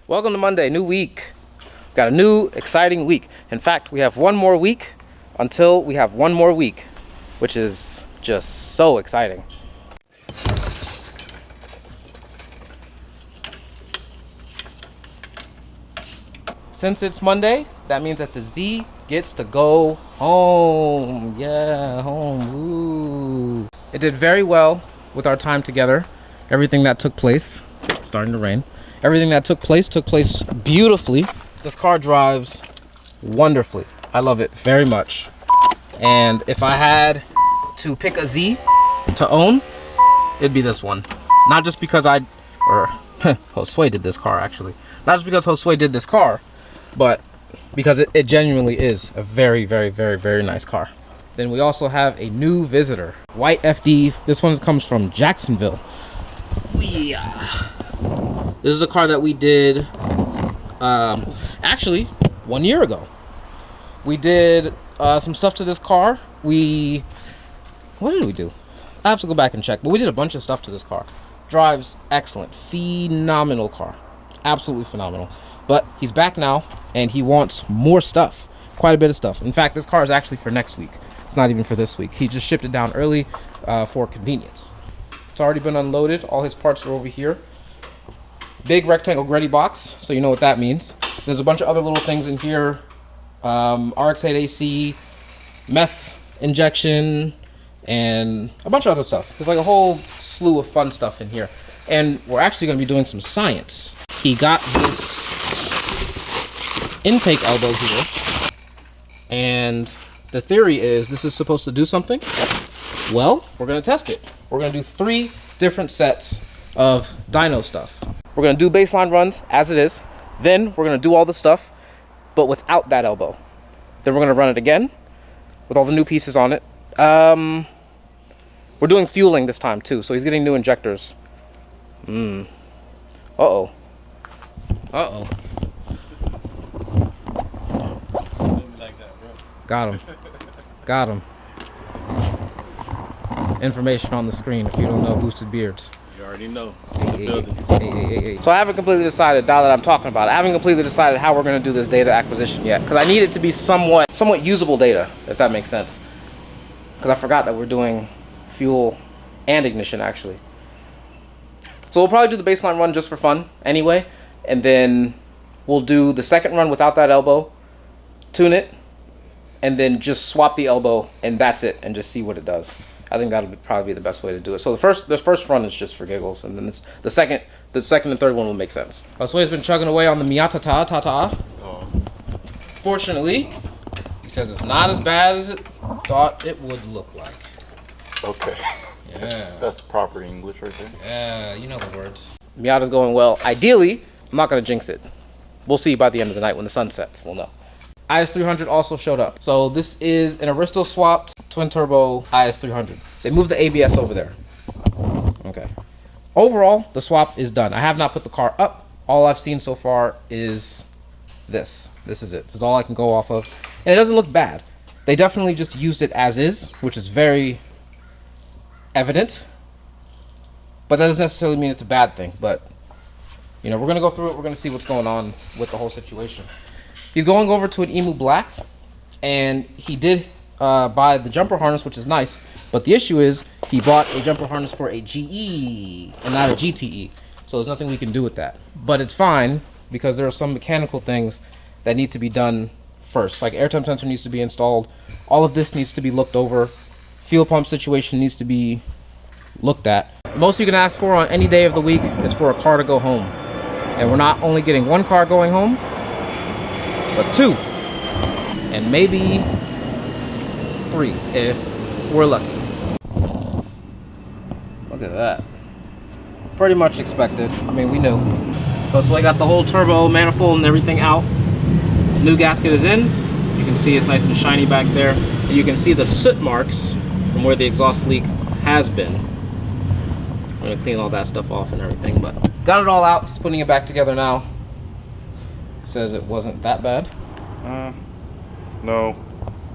Welcome to Monday, new week. We've got a new, exciting week. In fact, we have one more week until we have one more week, which is just so exciting. Since it's Monday, that means that the Z gets to go home. Yeah, home. Ooh. It did very well with our time together. Everything that took place, it's starting to rain. Everything that took place beautifully. This car drives wonderfully. I love it very much. And if I had to pick a Z to own, it'd be this one. Not just because Josue did this car actually. Not just because Josue did this car, but because it genuinely is a very, very, very, very nice car. Then we also have a new visitor, white FD. This one comes from Jacksonville. Yeah. This is a car that we did actually 1 year ago. We did some stuff to this car. What did we do? I have to go back and check, but we did a bunch of stuff to this car. Drives excellent, phenomenal car, absolutely phenomenal. But he's back now and he wants more stuff, quite a bit of stuff. In fact, this car is actually for next week. It's not even for this week. He just shipped it down early for convenience. It's already been unloaded. All his parts are over here. Big rectangle Greddy box, so you know what that means. There's a bunch of other little things in here. RX-8 AC, meth injection, and a bunch of other stuff. There's like a whole slew of fun stuff in here. And we're actually going to be doing some science. He got this intake elbow here, and the theory is this is supposed to do something. Well, we're going to test it. We're going to do 3 different sets of dyno stuff. We're going to do baseline runs as it is. Then we're going to do all the stuff, but without that elbow. Then we're going to run it again with all the new pieces on it. We're doing fueling this time too, so he's getting new injectors. Uh-oh. Uh-oh. Got him. Got him. Information on the screen if you don't know Boosted Beards. You already know. Hey. So I haven't completely decided, now that I'm talking about it, I haven't completely decided how we're going to do this data acquisition yet. Because I need it to be somewhat usable data, if that makes sense. Because I forgot that we're doing fuel and ignition, actually. So we'll probably do the baseline run just for fun, anyway. And then we'll do the second run without that elbow, tune it, and then just swap the elbow, and that's it, and just see what it does. I think that'll probably be the best way to do it. So the first run is just for giggles, and then the second and third one will make sense. Josue's been chugging away on the Miata Tata. Oh. Fortunately, he says it's not as bad as it thought it would look like. Okay. Yeah. That's proper English right there. Yeah, you know the words. Miata's going well. Ideally, I'm not going to jinx it. We'll see by the end of the night when the sun sets. We'll know. IS300 also showed up. So this is an Aristo swapped twin turbo IS300. They moved the ABS over there. Okay. Overall, the swap is done. I have not put the car up. All I've seen so far is this. This is it. This is all I can go off of. And it doesn't look bad. They definitely just used it as is, which is very evident. But that doesn't necessarily mean it's a bad thing. But, you know, we're going to go through it. We're going to see what's going on with the whole situation. He's going over to an Emu Black, and he did buy the jumper harness, which is nice. But the issue is he bought a jumper harness for a GE and not a GTE. So there's nothing we can do with that. But it's fine because there are some mechanical things that need to be done first. Like air temp sensor needs to be installed. All of this needs to be looked over. Fuel pump situation needs to be looked at. The most you can ask for on any day of the week is for a car to go home. And we're not only getting one car going home, but 2, and maybe 3 if we're lucky. Look at that. Pretty much expected. I mean, we knew. So I got the whole turbo manifold and everything out. New gasket is in. You can see it's nice and shiny back there. And you can see the soot marks from where the exhaust leak has been. I'm gonna clean all that stuff off and everything, but got it all out. He's putting it back together now. Says it wasn't that bad. No.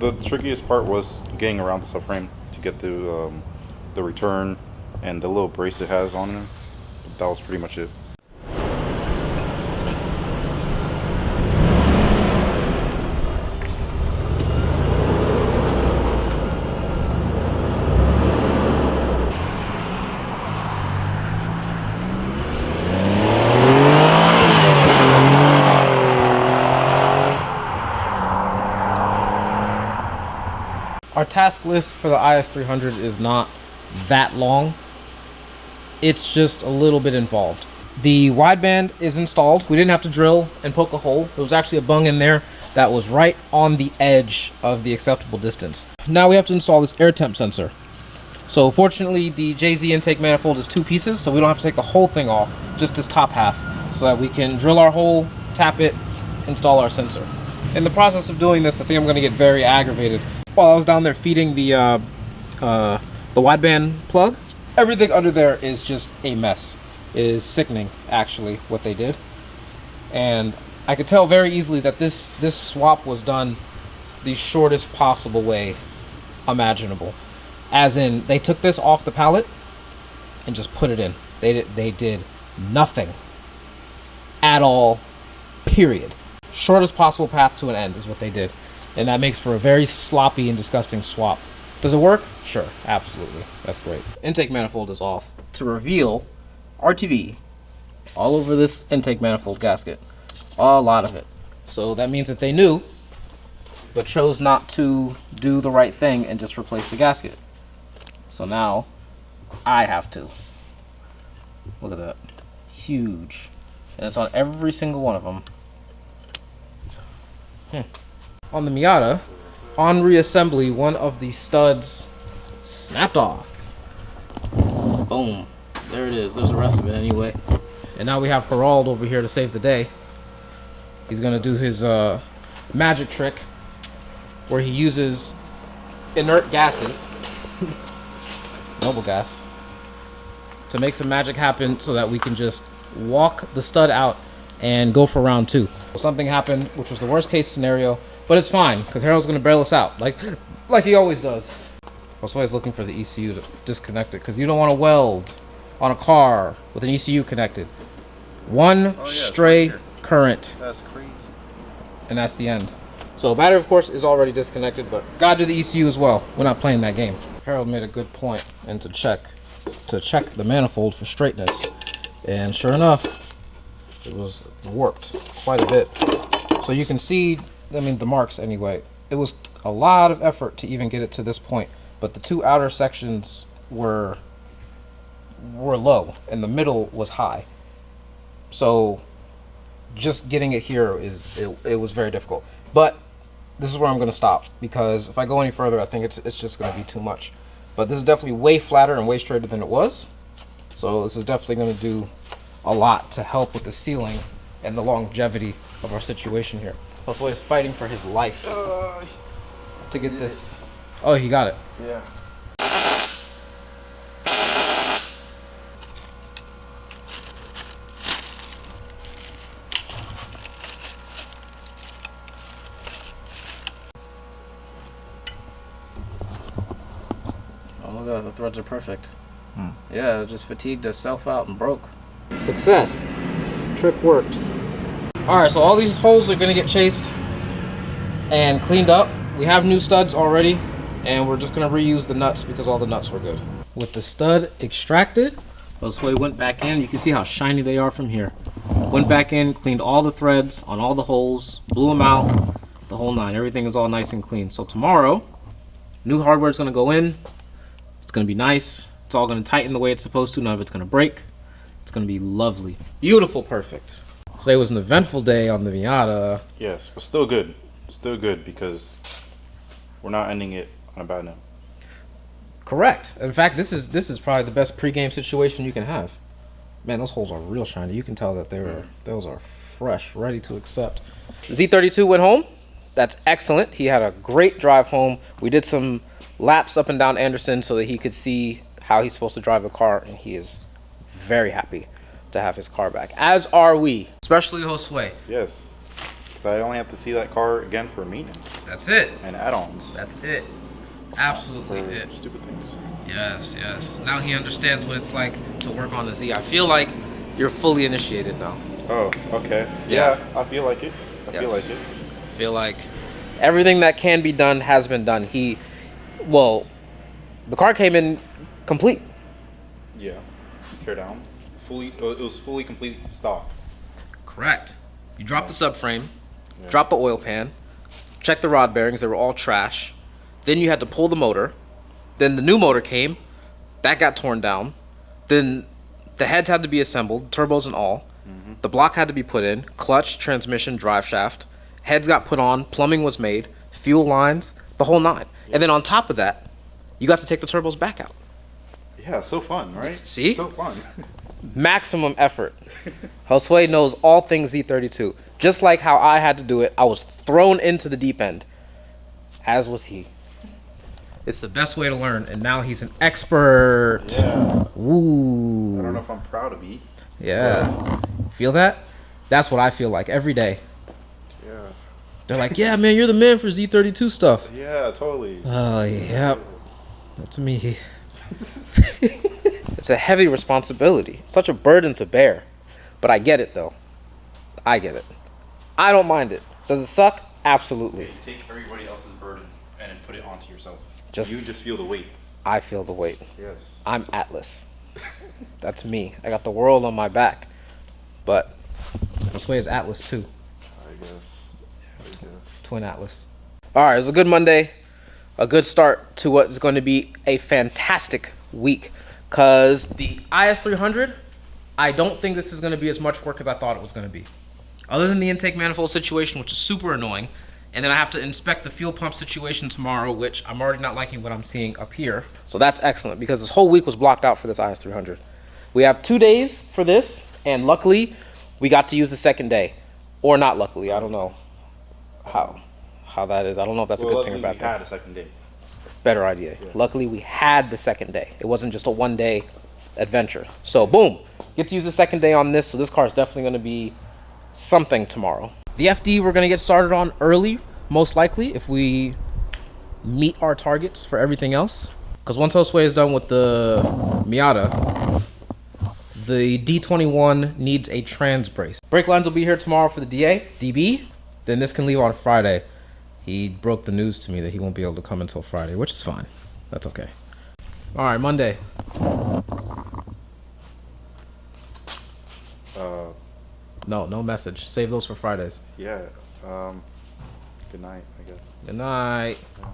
The trickiest part was getting around the subframe to get the return and the little brace it has on there. That was pretty much it. our task list for the IS300 is not that long. It's just a little bit involved. The wideband is installed. We didn't have to drill and poke a hole. There was actually a bung in there that was right on the edge of the acceptable distance. Now we have to install this air temp sensor. So fortunately, the JZ intake manifold is 2 pieces, so we don't have to take the whole thing off, just this top half, so that we can drill our hole, tap it, install our sensor. In the process of doing this, I think I'm going to get very aggravated. While I was down there feeding the wideband plug, everything under there is just a mess. It is sickening, actually, what they did. And I could tell very easily that this swap was done the shortest possible way imaginable. As in, they took this off the pallet and just put it in. They did nothing at all, period. Shortest possible path to an end is what they did. And that makes for a very sloppy and disgusting swap. Does it work? Sure, absolutely. That's great. Intake manifold is off to reveal RTV all over this intake manifold gasket. A lot of it. So that means that they knew, but chose not to do the right thing and just replace the gasket. So now I have to. Look at that. Huge. And it's on every single one of them. On the Miata, on reassembly, one of the studs snapped off. Boom. There it is. There's the rest of it anyway. And now we have Harald over here to save the day. He's going to do his magic trick where he uses inert gases, noble gas, to make some magic happen so that we can just walk the stud out and go for round 2. Something happened, which was the worst case scenario, but it's fine because Harold's going to bail us out like he always does. That's why he's looking for the ECU to disconnect it, because you don't want to weld on a car with an ECU connected. One stray current. That's crazy. And that's the end. So battery, of course, is already disconnected, but gotta do the ECU as well. We're not playing that game. Harold made a good point, and to check the manifold for straightness, and sure enough, it was warped quite a bit. So you can see, I mean, the marks anyway. It was a lot of effort to even get it to this point, but the 2 outer sections were low, and the middle was high. So just getting it here it was very difficult. But this is where I'm going to stop, because if I go any further, I think it's just going to be too much. But this is definitely way flatter and way straighter than it was. So this is definitely going to do a lot to help with the sealing and the longevity of our situation here. Plus, he's fighting for his life to get this. Oh, he got it. Yeah. Oh my god, the threads are perfect. Yeah, it just fatigued itself out and broke. Success. Trick worked. Alright, so all these holes are going to get chased and cleaned up. We have new studs already, and we're just going to reuse the nuts because all the nuts were good. With the stud extracted, this way went back in. You can see how shiny they are from here. Went back in, cleaned all the threads on all the holes, blew them out, the whole 9. Everything is all nice and clean. So tomorrow, new hardware is going to go in. It's going to be nice. It's all going to tighten the way it's supposed to. None of it's going to break. It's going to be lovely. Beautiful, perfect. Today was an eventful day on the Miata. Yes, but still good. Still good because we're not ending it on a bad note. Correct. In fact, this is probably the best pregame situation you can have. Man, those holes are real shiny. You can tell that those are fresh, ready to accept. Z32 went home. That's excellent. He had a great drive home. We did some laps up and down Anderson so that he could see how he's supposed to drive the car, and he is very happy to have his car back. As are we, especially Josue. Yes. So I only have to see that car again for maintenance That's it. and add-ons. That's it. Absolutely For it. stupid things. Yes, yes. Now he understands what it's like to work on the Z. I feel like you're fully initiated now. Oh, okay. Yeah. Yeah, I feel like it. I feel like it. I feel like everything that can be done has been done. The car came in complete. Yeah. Tear down. It was fully complete stock. Correct. You dropped the subframe, dropped the oil pan, checked the rod bearings. They were all trash. Then you had to pull the motor. Then the new motor came. That got torn down. Then the heads had to be assembled, turbos and all. The block had to be put in. Clutch, transmission, drive shaft. Heads got put on. Plumbing was made. Fuel lines. The whole nine. And then on top of that, you got to take the turbos back out. Yeah, so fun, right? See? So fun. Maximum effort. Josue knows all things Z32. Just like how I had to do it, I was thrown into the deep end. As was he. It's the best way to learn, and now he's an expert. Yeah. Ooh. I don't know if I'm proud of me. Yeah. Feel that? That's what I feel like every day. Yeah. They're like, yeah, man, you're the man for Z32 stuff. Yeah, totally. Oh, yeah. That's me. It's a heavy responsibility. It's such a burden to bear. But I get it, though. I get it. I don't mind it. Does it suck? Absolutely. You take everybody else's burden and then put it onto yourself. You just feel the weight. I feel the weight. Yes. I'm Atlas. That's me. I got the world on my back. But this way is Atlas, too. I guess. Twin Atlas. All right, it was a good Monday. A good start to what is going to be a fantastic week. Because the IS300, I don't think this is going to be as much work as I thought it was going to be. Other than the intake manifold situation, which is super annoying. And then I have to inspect the fuel pump situation tomorrow, which I'm already not liking what I'm seeing up here. So that's excellent because this whole week was blocked out for this IS300. We have 2 days for this, and luckily, we got to use the second day. Or not luckily, I don't know how that is. I don't know if that's a good thing or bad thing. We had a second day. Better idea. Yeah. Luckily, we had the second day. It wasn't just a 1-day adventure. So, boom, get to use the second day on this. So this car is definitely going to be something tomorrow. The FD we're going to get started on early, most likely, if we meet our targets for everything else. Because once Josue is done with the Miata, the D21 needs a trans brace. Brake lines will be here tomorrow for the DB. Then this can leave on Friday. He broke the news to me that he won't be able to come until Friday, which is fine. That's okay. All right, Monday. No message. Save those for Fridays. Yeah. Good night, I guess. Good night. Yeah.